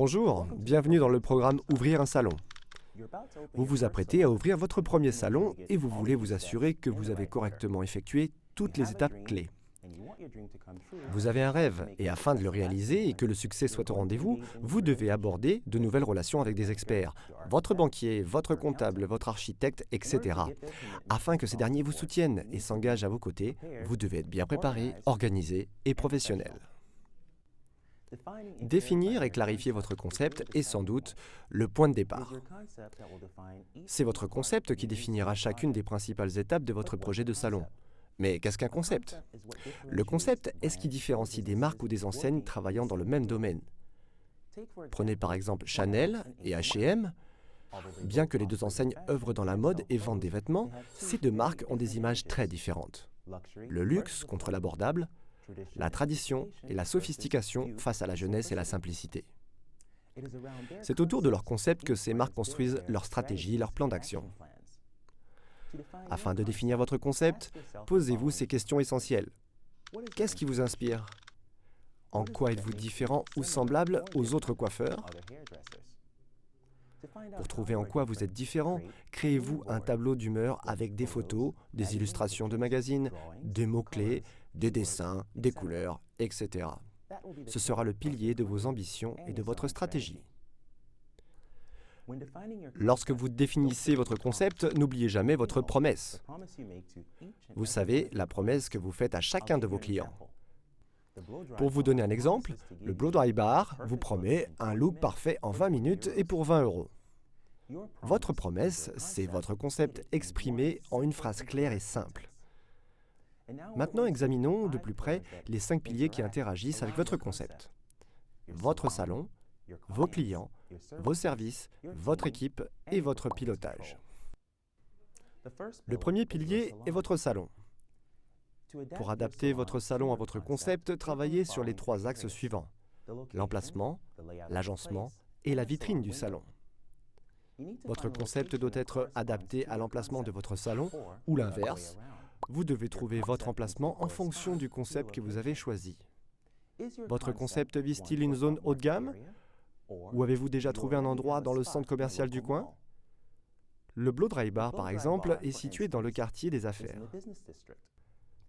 Bonjour, bienvenue dans le programme Ouvrir un salon. Vous vous apprêtez à ouvrir votre premier salon et vous voulez vous assurer que vous avez correctement effectué toutes les étapes clés. Vous avez un rêve et afin de le réaliser et que le succès soit au rendez-vous, vous devez aborder de nouvelles relations avec des experts, votre banquier, votre comptable, votre architecte, etc. Afin que ces derniers vous soutiennent et s'engagent à vos côtés, vous devez être bien préparé, organisé et professionnel. Définir et clarifier votre concept est sans doute le point de départ. C'est votre concept qui définira chacune des principales étapes de votre projet de salon. Mais qu'est-ce qu'un concept? Le concept est ce qui différencie des marques ou des enseignes travaillant dans le même domaine. Prenez par exemple Chanel et H&M. Bien que les deux enseignes œuvrent dans la mode et vendent des vêtements, ces deux marques ont des images très différentes. Le luxe contre l'abordable, la tradition et la sophistication face à la jeunesse et la simplicité. C'est autour de leur concept que ces marques construisent leur stratégie et leur plan d'action. Afin de définir votre concept, posez-vous ces questions essentielles. Qu'est-ce qui vous inspire? En quoi êtes-vous différent ou semblable aux autres coiffeurs? Pour trouver en quoi vous êtes différent, créez-vous un tableau d'humeur avec des photos, des illustrations de magazines, des mots-clés, des dessins, des couleurs, etc. Ce sera le pilier de vos ambitions et de votre stratégie. Lorsque vous définissez votre concept, n'oubliez jamais votre promesse. Vous savez, la promesse que vous faites à chacun de vos clients. Pour vous donner un exemple, le Blow Dry Bar vous promet un look parfait en 20 minutes et pour 20 €. Votre promesse, c'est votre concept exprimé en une phrase claire et simple. Maintenant, examinons de plus près les 5 piliers qui interagissent avec votre concept. Votre salon, vos clients, vos services, votre équipe et votre pilotage. Le premier pilier est votre salon. Pour adapter votre salon à votre concept, travaillez sur les 3 axes suivants: l'emplacement, l'agencement et la vitrine du salon. Votre concept doit être adapté à l'emplacement de votre salon ou l'inverse. Vous devez trouver votre emplacement en fonction du concept que vous avez choisi. Votre concept vise-t-il une zone haut de gamme? Ou avez-vous déjà trouvé un endroit dans le centre commercial du coin? Le Blow Dry Bar, par exemple, est situé dans le quartier des affaires.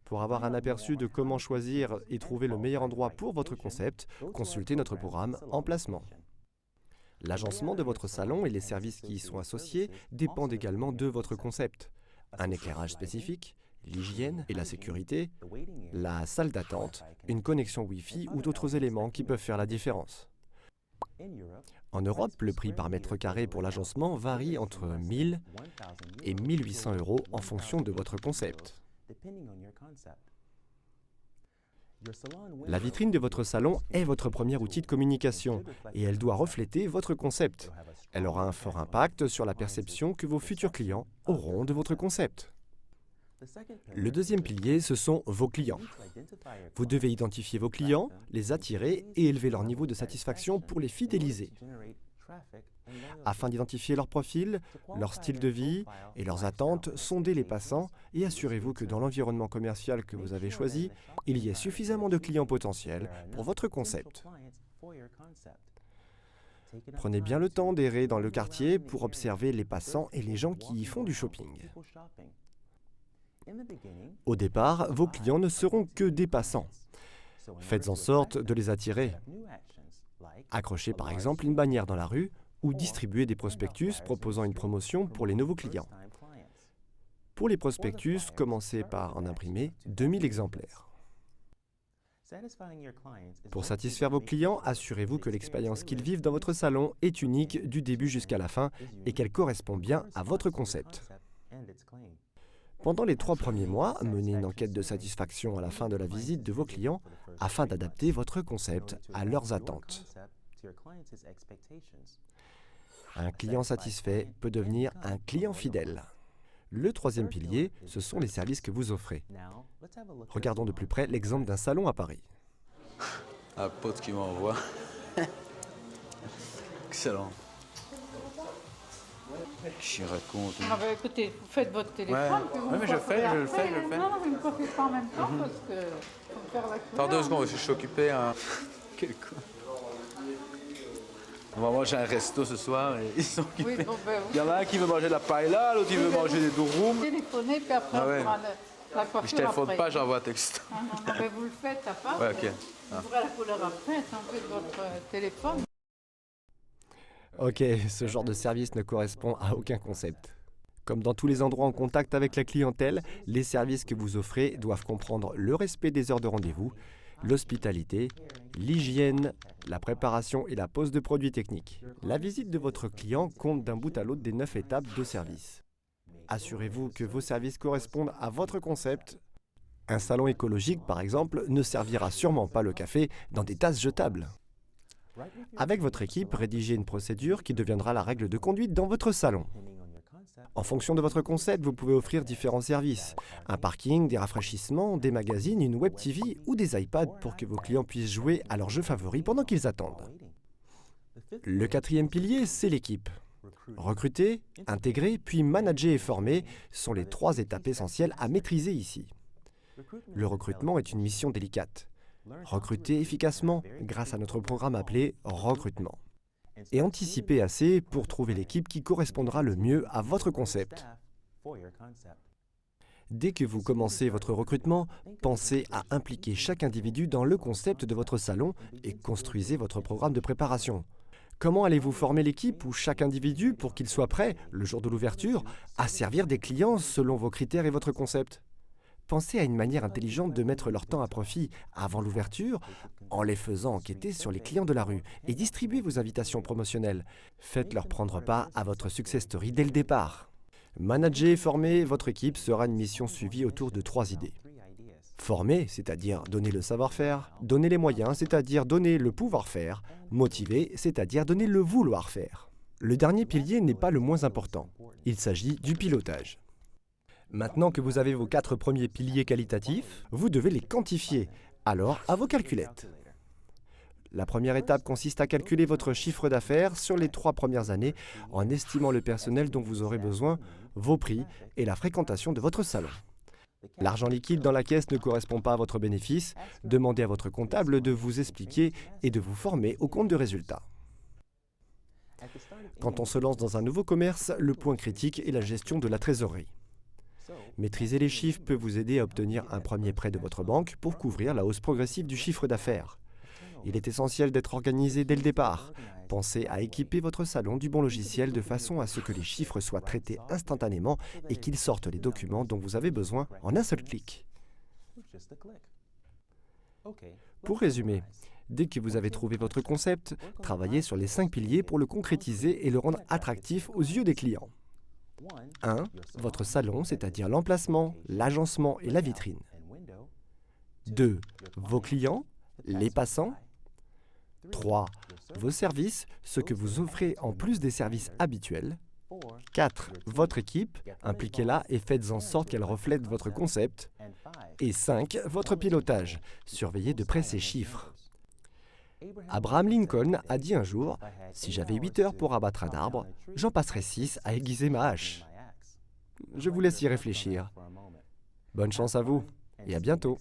Pour avoir un aperçu de comment choisir et trouver le meilleur endroit pour votre concept, consultez notre programme Emplacement. L'agencement de votre salon et les services qui y sont associés dépendent également de votre concept. Un éclairage spécifique, l'hygiène et la sécurité, la salle d'attente, une connexion Wi-Fi ou d'autres éléments qui peuvent faire la différence. En Europe, le prix par mètre carré pour l'agencement varie entre 1000 et 1800 € en fonction de votre concept. La vitrine de votre salon est votre premier outil de communication et elle doit refléter votre concept. Elle aura un fort impact sur la perception que vos futurs clients auront de votre concept. Le deuxième pilier, ce sont vos clients. Vous devez identifier vos clients, les attirer et élever leur niveau de satisfaction pour les fidéliser. Afin d'identifier leur profil, leur style de vie et leurs attentes, sondez les passants et assurez-vous que dans l'environnement commercial que vous avez choisi, il y ait suffisamment de clients potentiels pour votre concept. Prenez bien le temps d'errer dans le quartier pour observer les passants et les gens qui y font du shopping. Au départ, vos clients ne seront que des passants. Faites en sorte de les attirer. Accrochez par exemple une bannière dans la rue ou distribuez des prospectus proposant une promotion pour les nouveaux clients. Pour les prospectus, commencez par en imprimer 2000 exemplaires. Pour satisfaire vos clients, assurez-vous que l'expérience qu'ils vivent dans votre salon est unique du début jusqu'à la fin et qu'elle correspond bien à votre concept. Pendant les 3 premiers mois, menez une enquête de satisfaction à la fin de la visite de vos clients afin d'adapter votre concept à leurs attentes. Un client satisfait peut devenir un client fidèle. Le troisième pilier, ce sont les services que vous offrez. Regardons de plus près l'exemple d'un salon à Paris. Un pote qui m'envoie. Excellent. J'y raconte. Ah bah écoutez, vous faites votre téléphone. Ouais. Puis vous Ouais, mais je le fais. Non, vous ne coiffez pas en même temps parce que faut faire la couleur. Par 2 secondes, je suis occupé. Quel con. On va manger un resto ce soir et ils sont Oui, occupés. bon, ben, Il y en a un qui veut manger de la paella, l'autre qui veut manger des durum. téléphonez, puis après, Ah ouais. on fera la Je coiffure téléphone après. pas, j'envoie un texto. Ah non, non, mais vous le faites à part. Ouais, ok. Vous ferez la couleur après, en fait, votre téléphone. Ok, ce genre de service ne correspond à aucun concept. Comme dans tous les endroits en contact avec la clientèle, les services que vous offrez doivent comprendre le respect des heures de rendez-vous, l'hospitalité, l'hygiène, la préparation et la pose de produits techniques. La visite de votre client compte d'un bout à l'autre des 9 étapes de service. Assurez-vous que vos services correspondent à votre concept. Un salon écologique, par exemple, ne servira sûrement pas le café dans des tasses jetables. Avec votre équipe, rédigez une procédure qui deviendra la règle de conduite dans votre salon. En fonction de votre concept, vous pouvez offrir différents services. Un parking, des rafraîchissements, des magazines, une web TV ou des iPads pour que vos clients puissent jouer à leurs jeux favoris pendant qu'ils attendent. Le quatrième pilier, c'est l'équipe. Recruter, intégrer, puis manager et former sont les 3 étapes essentielles à maîtriser ici. Le recrutement est une mission délicate. Recruter efficacement grâce à notre programme appelé Recrutement. Et anticiper assez pour trouver l'équipe qui correspondra le mieux à votre concept. Dès que vous commencez votre recrutement, pensez à impliquer chaque individu dans le concept de votre salon et construisez votre programme de préparation. Comment allez-vous former l'équipe ou chaque individu pour qu'il soit prêt, le jour de l'ouverture, à servir des clients selon vos critères et votre concept ? Pensez à une manière intelligente de mettre leur temps à profit avant l'ouverture en les faisant enquêter sur les clients de la rue et distribuez vos invitations promotionnelles. Faites-leur prendre part à votre success story dès le départ. Manager et former votre équipe sera une mission suivie autour de 3 idées. Former, c'est-à-dire donner le savoir-faire. Donner les moyens, c'est-à-dire donner le pouvoir-faire. Motiver, c'est-à-dire donner le vouloir-faire. Le dernier pilier n'est pas le moins important. Il s'agit du pilotage. Maintenant que vous avez vos 4 premiers piliers qualitatifs, vous devez les quantifier. Alors, à vos calculettes. La première étape consiste à calculer votre chiffre d'affaires sur les 3 premières années en estimant le personnel dont vous aurez besoin, vos prix et la fréquentation de votre salon. L'argent liquide dans la caisse ne correspond pas à votre bénéfice. Demandez à votre comptable de vous expliquer et de vous former au compte de résultat. Quand on se lance dans un nouveau commerce, le point critique est la gestion de la trésorerie. Maîtriser les chiffres peut vous aider à obtenir un premier prêt de votre banque pour couvrir la hausse progressive du chiffre d'affaires. Il est essentiel d'être organisé dès le départ. Pensez à équiper votre salon du bon logiciel de façon à ce que les chiffres soient traités instantanément et qu'ils sortent les documents dont vous avez besoin en un seul clic. Pour résumer, dès que vous avez trouvé votre concept, travaillez sur les 5 piliers pour le concrétiser et le rendre attractif aux yeux des clients. 1. Votre salon, c'est-à-dire l'emplacement, l'agencement et la vitrine. 2. Vos clients, les passants. 3. Vos services, ce que vous offrez en plus des services habituels. 4. Votre équipe, impliquez-la et faites en sorte qu'elle reflète votre concept. Et 5. Votre pilotage, surveillez de près ces chiffres. Abraham Lincoln a dit un jour « Si j'avais 8 heures pour abattre un arbre, j'en passerais 6 à aiguiser ma hache. » Je vous laisse y réfléchir. Bonne chance à vous et à bientôt.